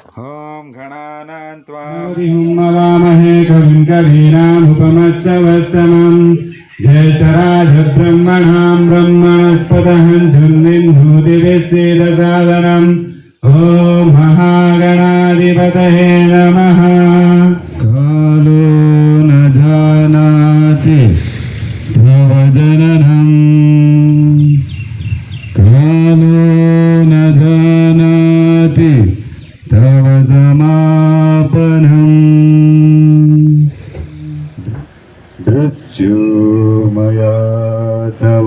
ॐ गणानान्त्वा मवामहे कविं कवीनामुपमश्रवस्तमम् ज्येष्ठराजब्रह्मणां ब्रह्मणस्पतः झुन्निन्भूतिविश्वेदसादनम् ॐ महागणाधिपतये नमः। कालो न जानाति तव जननम्, कालो न जानाति तव समापनम्। दृश्यो मया तव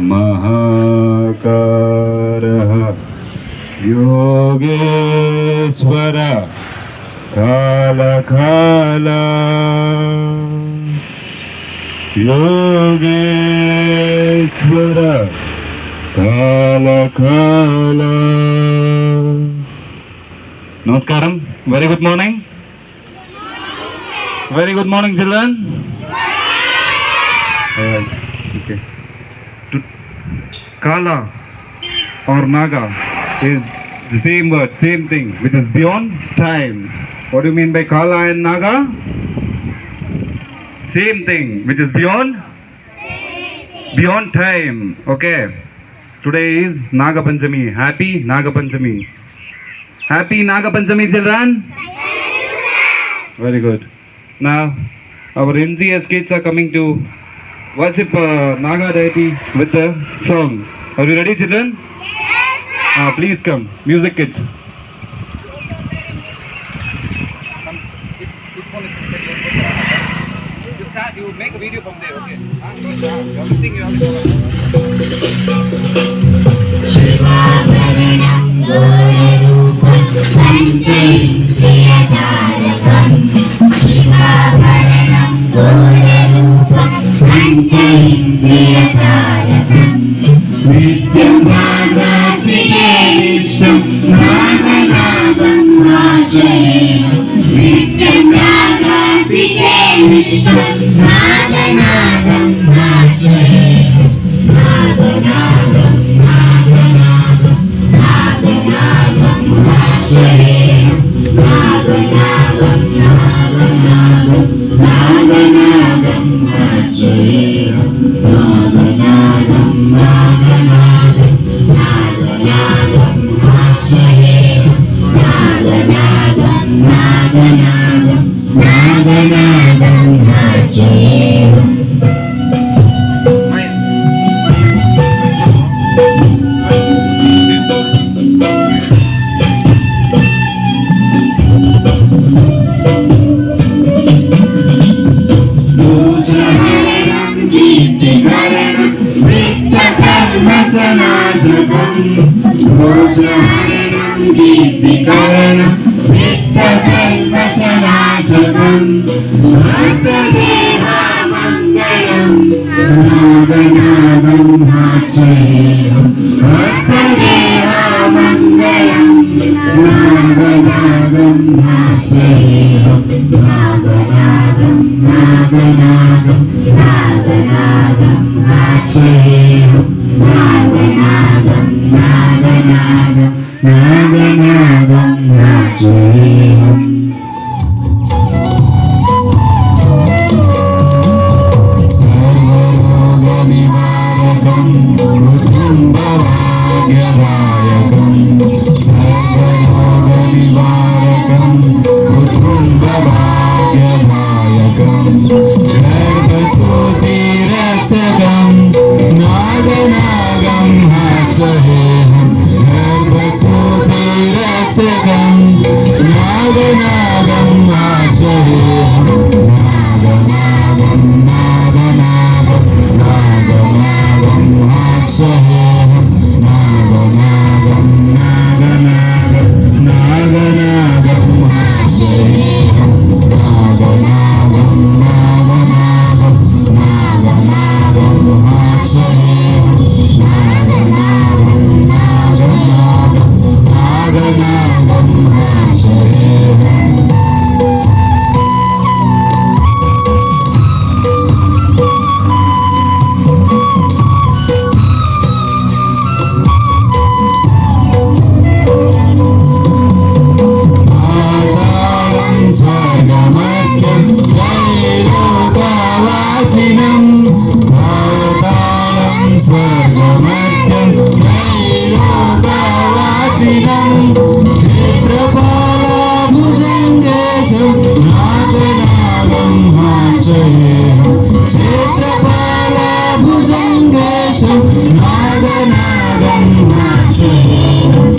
महाकारः Yogeshwar कालकाल Yogeshwar कालकाल। Namaskaram. Very good morning. Very good morning, children. Alright. Okay. Kala or Naga is the same word, same thing, which is beyond time. What do you mean by Kala and Naga? Same thing, which is beyond time. Okay. Today is Naga Panchami. Happy Naga Panchami. Happy Naga Panchami, children. Very good. Now, our NCS kids are coming to worship Naga deity with the song. Are you ready, children? Yes, sir. Please come. Music, kids. You start, you make a video from there, okay? Everything you have to do. शिवाभरणं घोररूपं पञ्चेन्द्रियतारकं शिवाभरणं घोररूपं पञ्चेन्द्रियतारकं नित्यं नागासिगे विश्वं नागनागं आश्रयेयं नित्यं नागासिगे विश्वं नागनागं आश्रयेयं नागनागं नागनागं नागनागं आश्रयेयं नागनागं नागनागं नागनागं आश्रयेयं नागनागं नागनागं नागनागं आश्रयेयं नागनागं नागनागं नागनागं आश्रयेयं। Smile. दोषहरणं कीर्तिकरणं वित्तकर्मसनाशकं दोषहरणं कीर्तिकरणं वित्तकर्मसनाशकं भक्तदेहामङ्गलं नागनागं आश्रयेयं भक्तदेहामङ्गलं नागनागं आश्रयेयं नागनागं नागनागं नागनागं आश्रयेयं नागनागं नागनागं नागनागं आश्रयेयं। सर्वरोगनिवारकं कुटुम्बभाग्यदायकं सर्वरोगनिवारकं कुटुम्बभाग्यदायकं गर्भसूतिरक्षकं नागनागं आश्रयेयं गर्भसूतिरक्षकं नागनागं आश्रयेयं नागनागं नागनागं नागनागं आश्रयेयं नागनागं नागनागं नागनागं आश्रयेयं नागनागं नागनागं नागनागं आश्रयेयं नागनागं नागनागं नागनागं आश्रयेयं। क्षेत्रपालाभुजङ्गेशं नागनागं आश्रयेऽहं क्षेत्रपालाभुजङ्गेशं नागनागं आश्रयेऽहं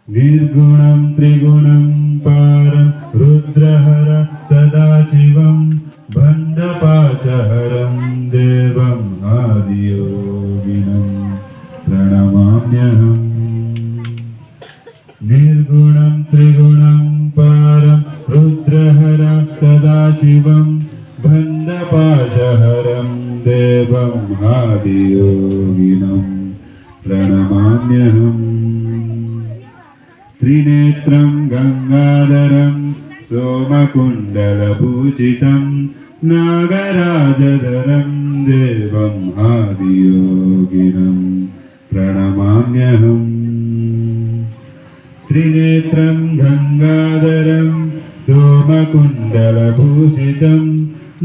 निर्गुणं त्रिगुणं पारं रुद्रहर सदाशिवं बन्धपाशहरं देवम् आदियोगिनं प्रणमाम्यहम् निर्गुणं त्रिगुणं पारं रुद्रहर सदाशिवं बन्धपाशहरं देवम् आदियोगिनं प्रणमाम्यहम् त्रिनेत्रं गंगाधरं सोमकुण्डलभूषितं नागराजधरं देवम् आदियोगिनं प्रणमाम्यहम् त्रिनेत्रं गंगाधरं सोमकुण्डलभूषितं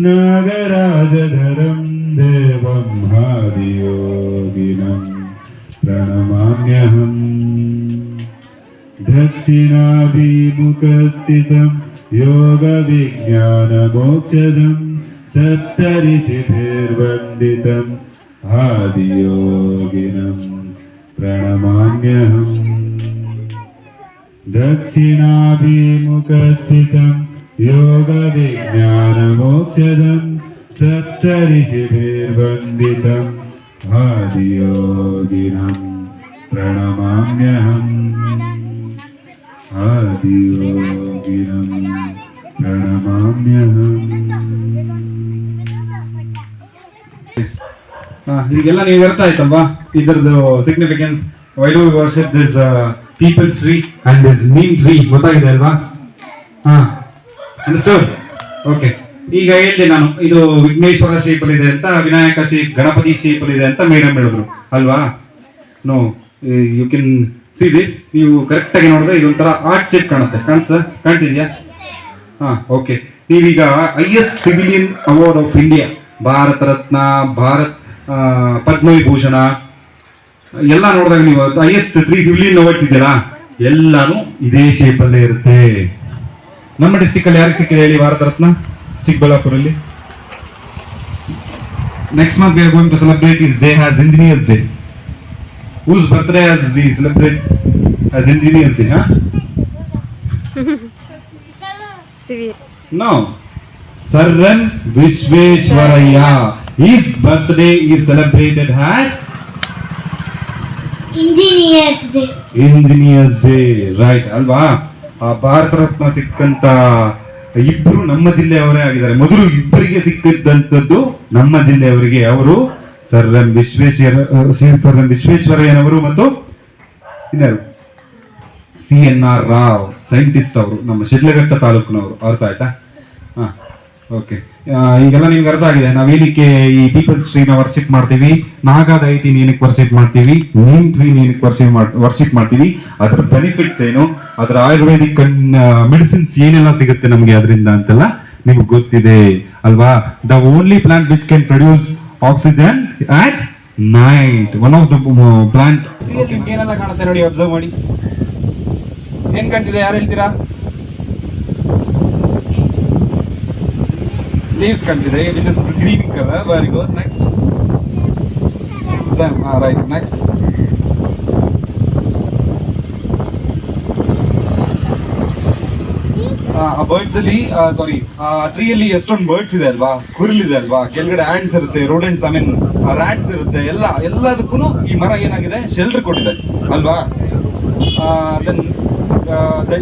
नागराजधरं देवम् आदियोगिनं प्रणमाम्यहम् दक्षिणाभिमुखस्थितं योगविज्ञानमोक्षदं सप्तऋषिभिर्वन्दितम् आदियोगिनं प्रणमाम्यहम् दक्षिणाभिमुखस्थितं योगविज्ञानमोक्षदं सप्तऋषिभिर्वन्दितम् आदियोगिनं प्रणमाम्यहम् आदियोगिनं प्रणमाम्यहम् ಈಗೆಲ್ಲ ನೀವು ಅರ್ಥ ಆಯ್ತಲ್ವಾ ಇದರದ್ದು significance why do worship this peepals tree and this neem tree ಗೊತ್ತಾಗಿದೆ ಅಲ್ವಾ ಅಂಡರ್ಸ್ಟೂಡ್ ಓಕೆ ಈಗ ಹೇಳಿದೆ ನಾನು ಇದು ವಿಘ್ನೇಶ್ವರ ಶೇಪ್ ಅಲ್ಲಿ ಇದೆ ಅಂತ ವಿನಾಯಕ ಶೇಪ್ ಗಣಪತಿ ಶೇಪ್ ಅಲ್ಲಿ ಇದೆ ಅಂತ ಮೇಡಮ್ ಹೇಳಿದ್ರು ಅಲ್ವಾ no you can see this ನೀವು ಕರೆಕ್ಟ್ ಆಗಿ ನೋಡಿದ್ರೆ ಇದೊಂಥರ ಆರ್ಟ್ ಶೇಪ್ ಕಾಣ್ತಿದ್ಯಾ ಓಕೆ ನೀವೀಗ highest civilian award of India Bharat Ratna Bharat Padma Vibhushan ಎಲ್ಲ ನೋಡಿದಾಗ ನೀವು ಐಎಸ್ 3 ಸಿವಿಲಿಯನ್ ಅವಾರ್ಡ್ಸ್ ಇದೆಯಲ್ಲ ಎಲ್ಲಾನು ಇದೇ ಶೇಪ್ ಅಲ್ಲೇ ಇರುತ್ತೆ. ನಮ್ಮ ಡಿಸ್ಟಿಕ್ ಅಲ್ಲಿ ಯಾರಿಗೆ ಸಿಕ್ಕಿದೆ ಹೇಳಿ Bharat Ratna? ಚಿಕ್ಕಬಳ್ಳಾಪುರಲ್ಲಿ. Next month we are going to celebrate his day as Engineers Day. Whose birthday as we celebrate as Engineers Day, huh? Sivir. No. Sir M. Vishveshwaraya. His birthday is celebrated as Engineers Day. Engineers Day, right? ಅಲ್ವಾ? ಆ ಭಾರತ ರತ್ನ ಸಿಕ್ಕಂತ ಇಬ್ರು ನಮ್ಮ ಜಿಲ್ಲೆಯವರೇ ಆಗಿದ್ದಾರೆ. ಮೊದಲು ಇಬ್ಬರಿಗೆ ಸಿಕ್ಕಿದ್ದಂಥದ್ದು ನಮ್ಮ ಜಿಲ್ಲೆಯವರಿಗೆ. ಅವರು sir M ವಿಶ್ವೇಶ್ವರಯ್ಯನವರು ಮತ್ತು ಇನ್ಯಾರು CNR ರಾವ್, ಸೈಂಟಿಸ್ಟ್ ಅವರು, ನಮ್ಮ ಶಿಡ್ಲಘಟ್ಟ ತಾಲೂಕಿನವರು. ಅರ್ಥ ಆಯ್ತಾ? ಓಕೆ, ಈಗೆಲ್ಲ ನಿಮ್ಗೆ ಅರ್ಥ ಆಗಿದೆ ನಾವೇನಕ್ಕೆ ಈ ಪೀಪಲ್ಸ್ ಟ್ರೀನ ವರ್ಶಿಪ್ ಮಾಡ್ತೀವಿ, ನಾಗಾದ ಐಟಿ ಏನಕ್ಕೆ ವರ್ಶಿಪ್ ಮಾಡ್ತೀವಿ, ನೀಮ್ ಟ್ರೀ ಏನಕ್ಕೆ ವರ್ಶಿಪ್ ಮಾಡ್ತೀವಿ, ಅದರ ಬೆನಿಫಿಟ್ಸ್ ಏನು, ಅದರ ಆಯುರ್ವೇದಿಕ್ ಮೆಡಿಸಿನ್ಸ್ ಏನೆಲ್ಲ ಸಿಗುತ್ತೆ ನಮಗೆ ಅದರಿಂದ ಅಂತೆಲ್ಲ ನಿಮ್ಗೆ ಗೊತ್ತಿದೆ ಅಲ್ವಾ? The only plant which can produce oxygen at night, one of the plant. ಏನೆಲ್ಲ ಕಾಣುತ್ತೆ ನೋಡಿ, ಅಬ್ಸರ್ವ್ ಮಾಡಿ. ಏನ್ ಕಾಣ್ತಿದೆ, ಯಾರು ಹೇಳ್ತೀರಾ? Leaves ಕಾಣ್ತಿದೆ, which is green color. Very good. Next stem. Right, next. ಆ ಬರ್ಡ್ಸ್ ಅಲ್ಲಿ ಸಾರಿ ಟ್ರೀ ಅಲ್ಲಿ ಎಷ್ಟೊಂದು ಬರ್ಡ್ಸ್ ಇದೆ ಅಲ್ವಾ, ಸ್ಕ್ವಿರಲ್ ಇದೆ ಅಲ್ವಾ, ಕೆಳಗಡೆ ಆಂಟ್ಸ್ ಇರುತ್ತೆ, ರೋಡೆಂಟ್ಸ್, ಐ ಮೀನ್ ರ್ಯಾಟ್ಸ್ ಇರುತ್ತೆ, ಎಲ್ಲದಕ್ಕೂ ಈ ಮರ ಏನಾಗಿದೆ, ಶೆಲ್ಟರ್ ಕೊಟ್ಟಿದೆ ಅಲ್ವಾ. Then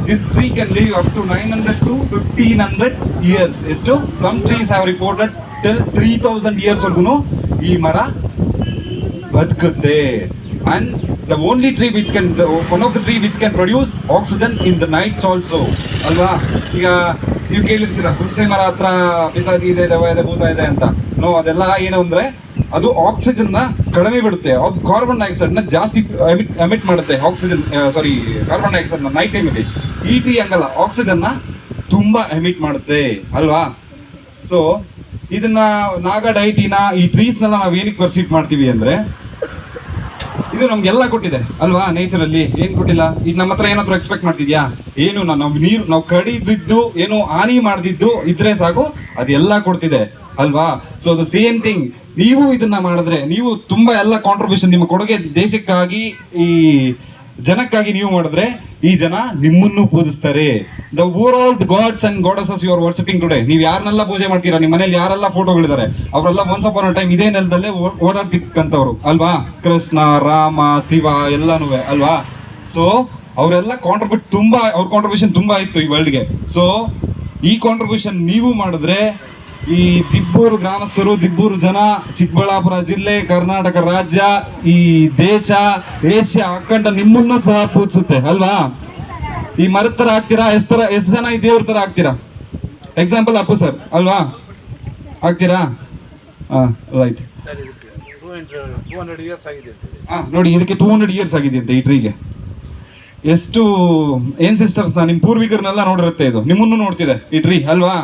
this tree can live up to 900 to 1500 years. ಎಷ್ಟು some trees have reported till 3000 years ವರ್ಗುನು ಈ ಮರ ಬದುಕುತ್ತೆ. And the only tree which can, one of the tree which can produce oxygen in the nights also. ಅಲ್ವಾ? ಈಗ ನೀವು ಕೇಳಿರ್ತೀರ ಹುಣಸೆ ಮರ ಹತ್ರ ಪಿಸಾಚಿ ಇದೆ, ದೆವ್ವ ಇದೆ, ಭೂತ ಇದೆ ಅಂತ. ನೋ, ಅದೆಲ್ಲ ಏನು ಅಂದ್ರೆ ಅದು ಆಕ್ಸಿಜನ್ ನ ಕಡಿಮೆ ಬಿಡುತ್ತೆ, ಕಾರ್ಬನ್ ಡೈಆಕ್ಸೈಡ್ ನ ಜಾಸ್ತಿ ಎಮಿಟ್ ಮಾಡುತ್ತೆ. ಆಕ್ಸಿಜನ್ ಕಾರ್ಬನ್ ಡೈಆಕ್ಸೈಡ್ ನ ನೈಟ್ ಟೈಮ್ ಅಲ್ಲಿ. ಈ ಟ್ರೀ ಹಂಗಲ್ಲ, ಆಕ್ಸಿಜನ್ ನ ತುಂಬಾ ಎಮಿಟ್ ಮಾಡುತ್ತೆ ಅಲ್ವಾ? ಸೊ ಇದನ್ನ ನಾಗ ಡೈಟಿನ ಈ ಟ್ರೀಸ್ ನೆಲ್ಲ ನಾವ್ ಏನಕ್ಕೆ ವರ್ಶಿಪ್ ಮಾಡ್ತೀವಿ ಅಂದ್ರೆ ಇದು ನಮ್ಗೆಲ್ಲ ಕೊಟ್ಟಿದೆ ಅಲ್ವಾ? ನೇಚರ್ ಅಲ್ಲಿ ಏನ್ ಕೊಟ್ಟಿಲ್ಲ? ಇದು ನಮ್ಮ ಹತ್ರ ಏನಾದ್ರು ಎಕ್ಸ್ಪೆಕ್ಟ್ ಮಾಡ್ತಿದ್ಯಾ? ಏನು ನಾವು ಕಡಿದಿದ್ದು ಏನು ಹಾನಿ ಮಾಡ್ದಿದ್ದು ಇದ್ರೆ ಸಾಕು, ಅದೆಲ್ಲ ಕೊಡ್ತಿದೆ ಅಲ್ವಾ? ಸೊ ಅದು ಸೇಮ್ ಥಿಂಗ್, ನೀವು ಇದನ್ನ ಮಾಡಿದ್ರೆ, ನೀವು ತುಂಬಾ ಎಲ್ಲ ಕಾಂಟ್ರಿಬ್ಯೂಷನ್, ನಿಮ್ಮ ಕೊಡುಗೆ ದೇಶಕ್ಕಾಗಿ, ಈ ಜನಕ್ಕಾಗಿ ನೀವು ಮಾಡಿದ್ರೆ, ಈ ಜನ ನಿಮ್ಮನ್ನು ಪೂಜಿಸ್ತಾರೆ. The over gods and goddesses you are worshipping today. ನೀವು ಯಾರನ್ನೆಲ್ಲ ಪೂಜೆ ಮಾಡ್ತೀರಾ, ನಿಮ್ಮ ಮನೇಲಿ ಯಾರೆಲ್ಲ ಫೋಟೋಗಳಿದ್ದಾರೆ, ಅವರೆಲ್ಲ ಒನ್ಸ್ ಅಪಾನ್ ಅ ಟೈಮ್ ಇದೇ ನೆಲದಲ್ಲೇ ಓಡಾಡ್ತಿಕ್ಕಂಥವ್ರು ಅಲ್ವಾ? ಕೃಷ್ಣ, ರಾಮ, ಶಿವ ಎಲ್ಲಾನು ಅಲ್ವಾ? ಸೊ ಅವರೆಲ್ಲ ಅವ್ರ ಕಾಂಟ್ರಿಬ್ಯೂಷನ್ ತುಂಬಾ ಇತ್ತು ಈ ವರ್ಲ್ಡ್ಗೆ. ಸೊ ಈ ಕಾಂಟ್ರಿಬ್ಯೂಷನ್ ನೀವು ಮಾಡಿದ್ರೆ, ಈ ದಿಬ್ಬೂರು ಗ್ರಾಮಸ್ಥರು, ದಿಬ್ಬೂರು ಜನ, ಚಿಕ್ಕಬಳ್ಳಾಪುರ ಜಿಲ್ಲೆ, ಕರ್ನಾಟಕ ರಾಜ್ಯ, ಈ ದೇಶ, ಏಷ್ಯಾ ಅಕ್ಕಂಡ ನಿಮ್ಮನ್ನು ಸಹ ಪೂಜಿಸುತ್ತೆ ಅಲ್ವಾ? ಈ ಮರದ ತರ ಆಗ್ತೀರಾ? ಎಷ್ಟು ಜನ ಈ ದೇವ್ರ ತರ ಆಗ್ತೀರಾ? ಎಕ್ಸಾಂಪಲ್ ಅಪ್ಪು ಸರ್ ಅಲ್ವಾ? ಆಗ್ತೀರಾ? ರೈಟ್. ನೋಡಿ, ಇದಕ್ಕೆ 200 ಇಯರ್ಸ್ ಆಗಿದೆ ಅಂತ ಈ ಟ್ರೀಗೆ. ಎಷ್ಟು ಸಿಸ್ಟರ್ಸ್ ನಿಮ್ ಪೂರ್ವಿಕರನ್ನೆಲ್ಲ ನೋಡಿರುತ್ತೆ, ಇದು ನಿಮ್ಮನ್ನು ನೋಡ್ತಿದೆ ಈ ಟ್ರೀ ಅಲ್ವಾ?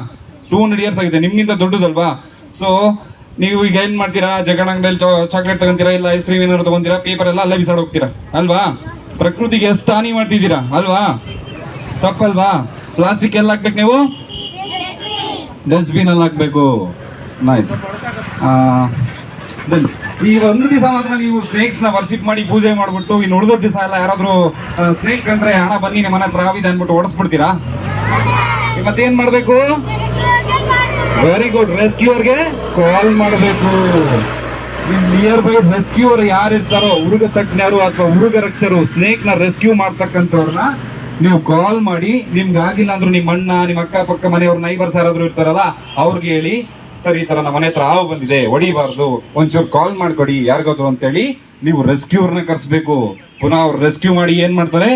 200 ಇಯರ್ಸ್ ಆಗಿದೆ, ನಿಮ್ಗಿಂತ ದೊಡ್ಡದಲ್ವಾ? ಸೊ ನೀವು ಈಗ ಏನ್ ಮಾಡ್ತೀರಾ? ಜಗಣ ಅಂಗಡಿಯಲ್ಲಿ ಚಾಕ್ಲೇಟ್ ತಗೊಂತೀರಾ, ಇಲ್ಲ ಐಸ್ ಕ್ರೀಮ್ ಏನಾದ್ರು ತಗೊಂತೀರಾ, ಪೇಪರ್ ಎಲ್ಲ ಅಲ್ಲೇ ಬಿಸಾಡ್ ಹೋಗ್ತೀರಾ ಅಲ್ವಾ? ಪ್ರಕೃತಿಗೆ ಎಷ್ಟು ಹಾನಿ ಮಾಡ್ತಿದ್ದೀರಾ ಅಲ್ವಾ? ತಪ್ಪಲ್ವಾ? ಪ್ಲಾಸ್ಟಿಕ್ ಎಲ್ಲ ಹಾಕ್ಬೇಕು, ನೀವು ಡಸ್ಟ್ಬಿನ್ ಅಲ್ಲಿ ಹಾಕ್ಬೇಕು. ನೈಸ್. ಈ ಒಂದು ದಿವಸ ಮಾತ್ರ ನೀವು ಸ್ನೇಕ್ಸ್ ನ ವರ್ಷಿಪ್ ಮಾಡಿ ಪೂಜೆ ಮಾಡ್ಬಿಟ್ಟು, ಇನ್ನು ಉಳಿದ ದಿವಸ ಎಲ್ಲ ಯಾರಾದ್ರೂ ಸ್ನೇಕ್ ಕಂಡ್ರೆ ಹಣ ಬನ್ನಿ ನಿಮ್ಮ ಮನೆ ಹತ್ರ ಆವಿದೆ ಅಂದ್ಬಿಟ್ಟು ಓಡಿಸ್ಬಿಡ್ತೀರಾ? ಮತ್ತೇನ್ ಮಾಡ್ಬೇಕು? ವೆರಿ ಗುಡ್, ರೆಸ್ಕ್ಯೂರ್ಗೆ ಕಾಲ್ ಮಾಡಬೇಕು. ನಿಮ್ ನಿಯರ್ ಬೈ ರೆಸ್ಕ್ಯೂರ್ ಯಾರು ಇರ್ತಾರೋ, ಹುಡುಗ ತಜ್ಞರು ಅಥವಾ ಹುಡುಗ ರಕ್ಷರು, ಸ್ನೇಕ್ ನ ರೆಸ್ಕ್ಯೂ ಮಾಡ್ತಕ್ಕಂಥವ್ರನ್ನ ನೀವು ಕಾಲ್ ಮಾಡಿ, ನಿಮ್ಗೆ ಆಗಿಲ್ಲ ಅಂದ್ರೂ ನಿಮ್ಮ ಅಣ್ಣ, ನಿಮ್ಮ ಅಕ್ಕ ಪಕ್ಕ ಮನೆಯವ್ರ ನೈಬರ್ಸ್ ಯಾರಾದ್ರೂ ಇರ್ತಾರಲ್ಲ, ಅವ್ರಿಗೆ ಹೇಳಿ, ಸರ್ ಈ ತರ ನಮ್ಮ ಮನೆ ಹತ್ರ ಹಾವು ಬಂದಿದೆ, ಹೊಡಿಬಾರ್ದು, ಒಂಚೂರು ಕಾಲ್ ಮಾಡ್ಕೊಡಿ ಯಾರಿಗಾದ್ರು ಅಂತೇಳಿ ನೀವು ರೆಸ್ಕ್ಯೂರ್ನ ಕರ್ಸ್ಬೇಕು. ಪುನಃ ಅವ್ರು ರೆಸ್ಕ್ಯೂ ಮಾಡಿ ಏನ್ ಮಾಡ್ತಾರೆ,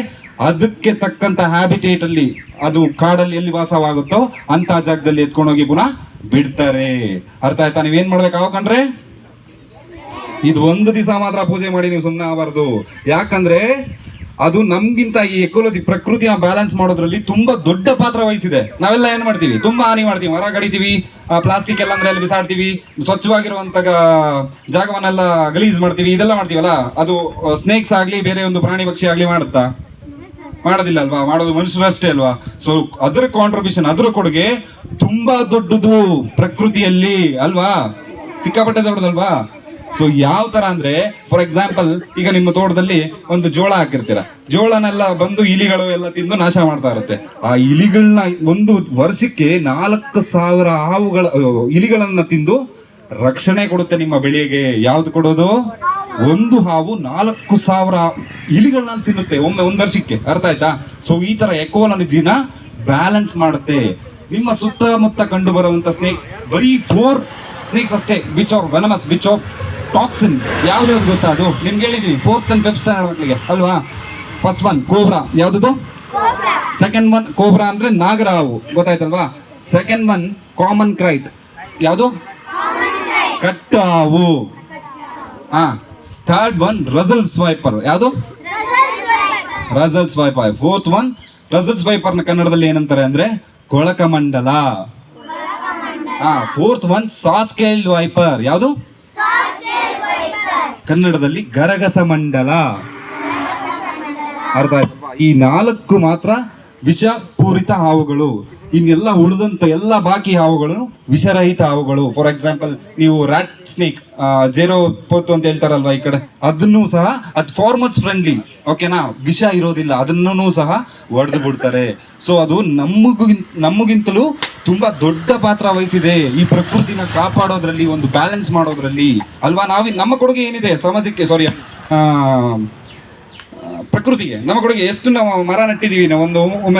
ಅದಕ್ಕೆ ತಕ್ಕಂತ ಹ್ಯಾಬಿಟೇಟ್ ಅಲ್ಲಿ, ಅದು ಕಾಡಲ್ಲಿ ಎಲ್ಲಿ ವಾಸವಾಗುತ್ತೋ ಅಂತ ಜಾಗದಲ್ಲಿ ಎತ್ಕೊಂಡೋಗಿ ಪುನಃ ಬಿಡ್ತಾರೆ. ಅರ್ಥ ಆಯ್ತಾ? ನೀವೇನ್ ಮಾಡ್ಬೇಕು ಕಂಡ್ರೆ? ಇದು ಒಂದು ದಿವಸ ಮಾತ್ರ ಪೂಜೆ ಮಾಡಿ ನೀವು ಸುಮ್ಮನೆ ಆಗಬಾರ್ದು. ಯಾಕಂದ್ರೆ ಅದು ನಮ್ಗಿಂತ ಈ ಎಕೋಲಜಿ, ಪ್ರಕೃತಿನ ಬ್ಯಾಲೆನ್ಸ್ ಮಾಡೋದ್ರಲ್ಲಿ ತುಂಬಾ ದೊಡ್ಡ ಪಾತ್ರ ವಹಿಸಿದೆ. ನಾವೆಲ್ಲ ಏನ್ ಮಾಡ್ತೀವಿ? ತುಂಬಾ ಹಾನಿ ಮಾಡ್ತೀವಿ, ಮರ ಕಡಿತೀವಿ, ಪ್ಲಾಸ್ಟಿಕ್ ಎಲ್ಲ ಅಂದ್ರೆ ಅಲ್ಲಿ ಬಿಸಾಡ್ತೀವಿ, ಸ್ವಚ್ಛವಾಗಿರುವಂತ ಜಾಗವನ್ನೆಲ್ಲ ಗಲೀಜ್ ಮಾಡ್ತೀವಿ, ಇದೆಲ್ಲ ಮಾಡ್ತೀವಲ್ಲ. ಅದು ಸ್ನೇಕ್ಸ್ ಆಗ್ಲಿ, ಬೇರೆ ಒಂದು ಪ್ರಾಣಿ ಪಕ್ಷಿ ಆಗ್ಲಿ ಮಾಡುತ್ತಾ? ಮಾಡೋದಿಲ್ಲ ಅಲ್ವಾ? ಮಾಡೋದು ಮನುಷ್ಯರಷ್ಟೇ ಅಲ್ವಾ? ಸೊ ಅದರ ಕಾಂಟ್ರಿಬ್ಯೂಷನ್, ಅದರ ಕೊಡುಗೆ ತುಂಬಾ ದೊಡ್ಡದು ಪ್ರಕೃತಿಯಲ್ಲಿ ಅಲ್ವಾ? ಸಿಕ್ಕಾಪಟ್ಟೆ ದೊಡ್ಡದಲ್ವಾ? ಸೊ ಯಾವ ತರ ಅಂದ್ರೆ, ಫಾರ್ ಎಕ್ಸಾಂಪಲ್, ಈಗ ನಿಮ್ಮ ತೋಟದಲ್ಲಿ ಒಂದು ಜೋಳ ಹಾಕಿರ್ತೀರ, ಜೋಳನೆಲ್ಲ ಬಂದು ಇಲಿಗಳು ಎಲ್ಲ ತಿಂದು ನಾಶ ಮಾಡ್ತಾ ಇರುತ್ತೆ. ಆ ಇಲಿಗಳನ್ನ ಒಂದು ವರ್ಷಕ್ಕೆ 4000 ಇಲಿಗಳನ್ನ ತಿಂದು ರಕ್ಷಣೆ ಕೊಡುತ್ತೆ ನಿಮ್ಮ ಬೆಳೆಗೆ. ಯಾವ್ದು ಕೊಡೋದು? ಒಂದು ಹಾವು 4000 ಇಲಿಗಳನ್ನ ತಿನ್ನುತ್ತೆ ಒಂದು ವರ್ಷಕ್ಕೆ. ಅರ್ಥ ಆಯ್ತಾ? ಸೊ ಈ ತರ ಎಕೋಲಜಿನ ಬ್ಯಾಲೆನ್ಸ್ ಮಾಡುತ್ತೆ. ನಿಮ್ಮ ಸುತ್ತಮುತ್ತ ಕಂಡು ಬರುವಂತ ಸ್ನೇಕ್ಸ್ ಬರೀ 4 ಸ್ನೇಕ್ಸ್ ಅಷ್ಟೇ, which are venomous, which are toxin. ಯಾವ್ದು ಗೊತ್ತಾ? ಅದು ನಿಮ್ಗೆ ಹೇಳಿದೀನಿ, 4th and 5th ಸ್ಟ್ಯಾಂಡರ್ಡ್ ಮಕ್ಕಳಿಗೆ ಅಲ್ವಾ? First one cobra. ಯಾವ್ದು? ಸೆಕೆಂಡ್ ಒನ್ ಕೋಬ್ರಾ ಅಂದ್ರೆ ನಾಗರ ಹಾವು, ಗೊತ್ತಾಯ್ತಲ್ವಾ? Second one common krait. ಯಾವ್ದು? ಕಟ್ಟ ಹಾವು. Third one Russell's viper. ಯಾವುದು? Russell's viper. Fourth one Russell's viper ನ ಕನ್ನಡದಲ್ಲಿ ಏನಂತಾರೆ ಅಂದ್ರೆ ಕೊಳಕಮಂಡಲ. Fourth one saw scaled viper. ಯಾವುದು? ಕನ್ನಡದಲ್ಲಿ ಗರಗಸ ಮಂಡಲ. ಅರ್ಥ ಆಯ್ತಾ? ಈ 4 ಮಾತ್ರ ವಿಷಪೂರಿತ ಹಾವುಗಳು. ಇನ್ನೆಲ್ಲ ಉಳಿದಂತ ಎಲ್ಲ ಬಾಕಿ ಹಾವುಗಳು ವಿಷರಹಿತ ಹಾವುಗಳು. ಫಾರ್ ಎಕ್ಸಾಂಪಲ್, ನೀವು ರ್ಯಾಟ್ ಸ್ನೇಕ್, ಜೇರೋ ಪೋತು ಅಂತ ಹೇಳ್ತಾರಲ್ವಾ ಈ ಕಡೆ, ಅದನ್ನು ಸಹ ಅದು ಫಾರ್ಮರ್ಸ್ ಫ್ರೆಂಡ್ಲಿ, ಓಕೆನಾ? ವಿಷ ಇರೋದಿಲ್ಲ, ಅದನ್ನು ಸಹ ಹೊಡೆದು ಬಿಡ್ತಾರೆ. ಸೊ ಅದು ನಮಗಿಂತಲೂ ತುಂಬಾ ದೊಡ್ಡ ಪಾತ್ರ ವಹಿಸಿದೆ ಈ ಪ್ರಕೃತಿನ ಕಾಪಾಡೋದ್ರಲ್ಲಿ, ಒಂದು ಬ್ಯಾಲೆನ್ಸ್ ಮಾಡೋದ್ರಲ್ಲಿ ಅಲ್ವಾ? ನಮ್ಮ ಕೊಡುಗೆ ಏನಿದೆ ಸಮಾಜಕ್ಕೆ, ಸಾರಿ ಪ್ರಕೃತಿಗೆ ನಮ್ಮ ಕೊಡುಗೆ ಎಷ್ಟು ನಾವು ಮರ ನೆಟ್ಟಿದ್ದೀವಿ ನಾವು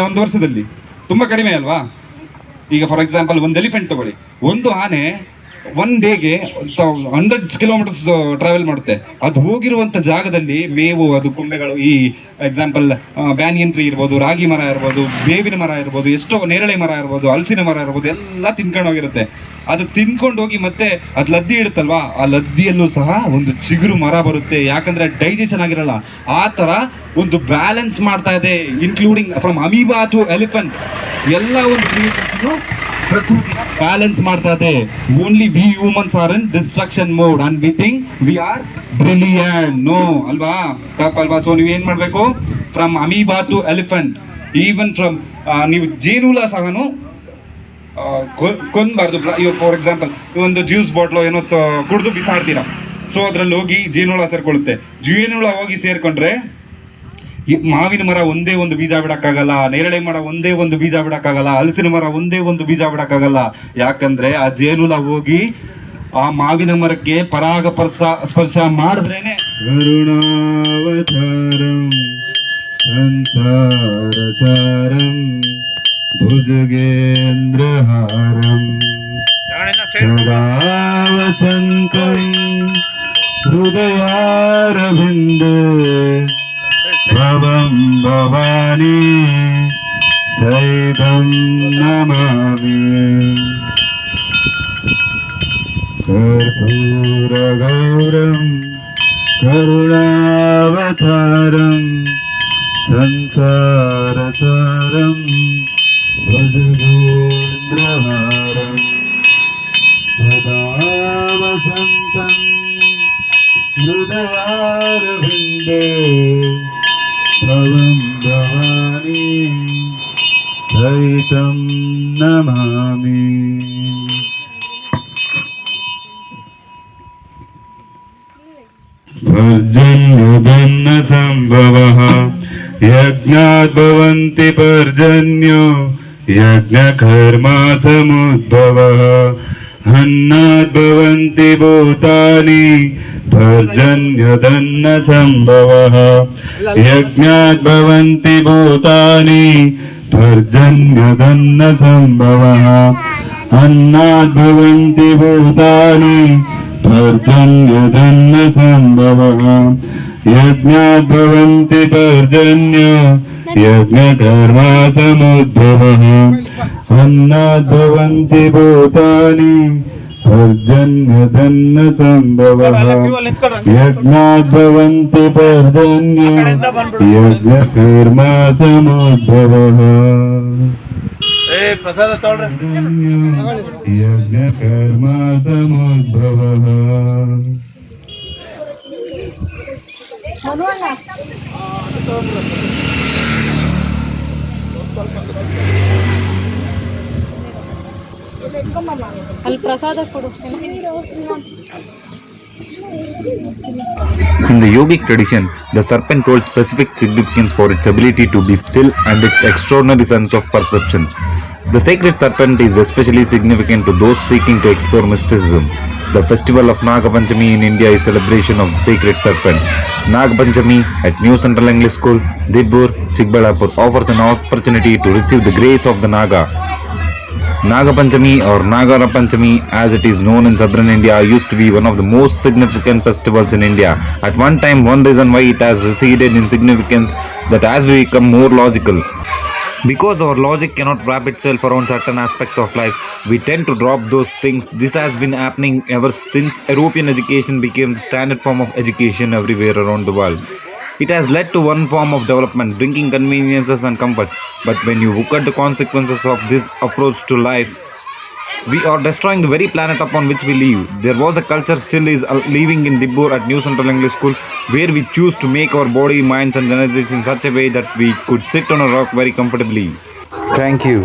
ಒಂದು ವರ್ಷದಲ್ಲಿ ತುಂಬ ಕಡಿಮೆ ಅಲ್ವಾ. ಈಗ ಫಾರ್ ಎಕ್ಸಾಂಪಲ್ ಒಂದು ಎಲಿಫೆಂಟ್ ತಗೊಳ್ಳಿ, ಒಂದು ಆನೆ ಒನ್ ಡೇಗೆ 100 ಕಿಲೋಮೀಟರ್ಸ್ ಟ್ರಾವೆಲ್ ಮಾಡುತ್ತೆ. ಅದು ಹೋಗಿರುವಂಥ ಜಾಗದಲ್ಲಿ ಮೇವು, ಅದು ಕೊಂಬೆಗಳು, ಈ ಎಕ್ಸಾಂಪಲ್ ಬ್ಯಾನಿಯನ್ ಟ್ರೀ ಇರ್ಬೋದು, ರಾಗಿ ಮರ ಇರ್ಬೋದು, ಬೇವಿನ ಮರ ಇರ್ಬೋದು, ಎಷ್ಟೋ ನೇರಳೆ ಮರ ಇರ್ಬೋದು, ಹಲಸಿನ ಮರ ಇರ್ಬೋದು, ಎಲ್ಲ ತಿನ್ಕೊಂಡು ಹೋಗಿರುತ್ತೆ. ಅದು ತಿನ್ಕೊಂಡು ಹೋಗಿ ಮತ್ತೆ ಅದು ಲದ್ದಿ ಇಡುತ್ತಲ್ವಾ, ಆ ಲದ್ದಿಯಲ್ಲೂ ಸಹ ಒಂದು ಚಿಗುರು ಮರ ಬರುತ್ತೆ. ಯಾಕಂದ್ರೆ ಡೈಜೆಷನ್ ಆಗಿರಲ್ಲ. ಆ ಥರ ಒಂದು ಬ್ಯಾಲೆನ್ಸ್ ಮಾಡ್ತಾ ಇದೆ, including from amoeba to elephant, ಎಲ್ಲ ಒಂದು ಕ್ರಿಯೇಷನ್ಸ್ನು ಪ್ರಕೃತಿ ಬ್ಯಾಲೆನ್ಸ್ ಮಾಡ್ತಾ ಇದೆ. Only we humans are in destruction mode and we think we are brilliant. No ಅಲ್ವಾ, ತಪ್ಪಲ್ವಾ? ಸೊ ನೀವು ಏನ್ ಮಾಡ್ಬೇಕು, from amoeba to elephant, even from ನೀವು ಜೇನುಹುಳ ಸಹನು ಕೊಂದ್ಬಾರ್ದು. ಇವಾಗ ಫಾರ್ ಎಕ್ಸಾಂಪಲ್ ಒಂದು ಜ್ಯೂಸ್ ಬಾಟ್ಲು ಏನೋ ಕುಡಿದು ಬಿಸಾಡ್ತೀರಾ, ಸೊ ಅದ್ರಲ್ಲಿ ಹೋಗಿ ಜೇನುಹುಳ ಸೇರ್ಕೊಳ್ಳುತ್ತೆ. ಜೇನುಹುಳ ಹೋಗಿ ಸೇರ್ಕೊಂಡ್ರೆ ಮಾವಿನ ಮರ ಒಂದೇ ಒಂದು ಬೀಜ ಬಿಡಕ್ಕಾಗಲ್ಲ, ನೇರಳೆ ಮರ ಒಂದೇ ಒಂದು ಬೀಜ ಬಿಡಕ್ಕಾಗಲ್ಲ, ಹಲಸಿನ ಮರ ಒಂದೇ ಒಂದು ಬೀಜ ಬಿಡಕ್ಕಾಗಲ್ಲ. ಯಾಕಂದ್ರೆ ಆ ಜೇನುಹುಳ ಹೋಗಿ ಆ ಮಾವಿನ ಮರಕ್ಕೆ ಪರಾಗ ಸ್ಪರ್ಶ ಮಾಡಿದ್ರೇನೆ. ಕರುಣಾವತಾರಂ ಸಂಸಾರಸಾರಂ ಭುಜಗೇಂದ್ರಹಾರಂ ಸದಾ ವಸಂತಂ ಹೃದಯಾರವಿಂದೇ ಭವಂ ಭವಾನಿ ಸೈದಂ ನಮಾಮಿ. ಕರ್ಪೂರಗೌರಂ ಕರುಣಾವತಾರಂ ಸಂಸಾರಸಾರಂ ಭಜಗೇಂದ್ರಹಾರಂ ಸದಾ ವಸಂತಂ ಹೃದಯಾರವಿಂದೇ ಭವಂ ಭವಾನಿ ಸಹಿತಂ ನಮಾಮಿ. ಪರ್ಜನ್ಯೋದನ್ನ ಸಂಭವಃ ಯಜ್ಞಾತ್ ಭವಂತಿ ಪರ್ಜನ್ಯೋ ಯಜ್ಞಕರ್ಮ ಸಮುದ್ಭವಃ ಅನ್ನಾತ್ ಭವಂತಿ ಭೂತಾನಿ ಪರ್ಜನ್ಯೋದನ್ನ ಸಂಭವಃ ಯಜ್ಞಾತ್ ಭವಂತಿ ಭೂತಾನಿ ಪರ್ಜನ್ಯೋದನ್ನ ಸಂಭವಃ अन्नात् भवन्ति भूतानि पर्जन्यदन्न सम्भवः यज्ञात् भवन्ति पर्जन्यो यज्ञकर्मा समुद्भवः अन्नात् भवन्ति भूतानि पर्जन्यदन्न सम्भवः यज्ञात् भवन्ति पर्जन्यो यज्ञकर्मा समुद्भवः ಪ್ರಸಾದ ತಗೊಳ್ರಿ. ಯಜ್ಞಕರ್ಮ ಸಮುದ್ಭವಃ. ಅಲ್ಲಿ ಪ್ರಸಾದ ಕೊಡು. In the yogic tradition, the serpent holds specific significance for its ability to be still and its extraordinary sense of perception. The sacred serpent is especially significant to those seeking to explore mysticism. The festival of Naga Panchami in India is celebration of the sacred serpent. Naga Panchami at New Central English School, Dibbur, Chikbalapur offers an opportunity to receive the grace of the Naga. Naga Panchami or Nagara Panchami as it is known in southern India used to be one of the most significant festivals in India. At one time, one reason why it has receded in significance that as we become more logical. Because our logic cannot wrap itself around certain aspects of life, we tend to drop those things. This has been happening ever since European education became the standard form of education everywhere around the world. It has led to one form of development, bringing conveniences and comforts. But when you look at the consequences of this approach to life, we are destroying the very planet upon which we live. There was a culture still is living in Dibbur at New Central English School, where we choose to make our body, minds and energies in such a way that we could sit on a rock very comfortably. Thank you.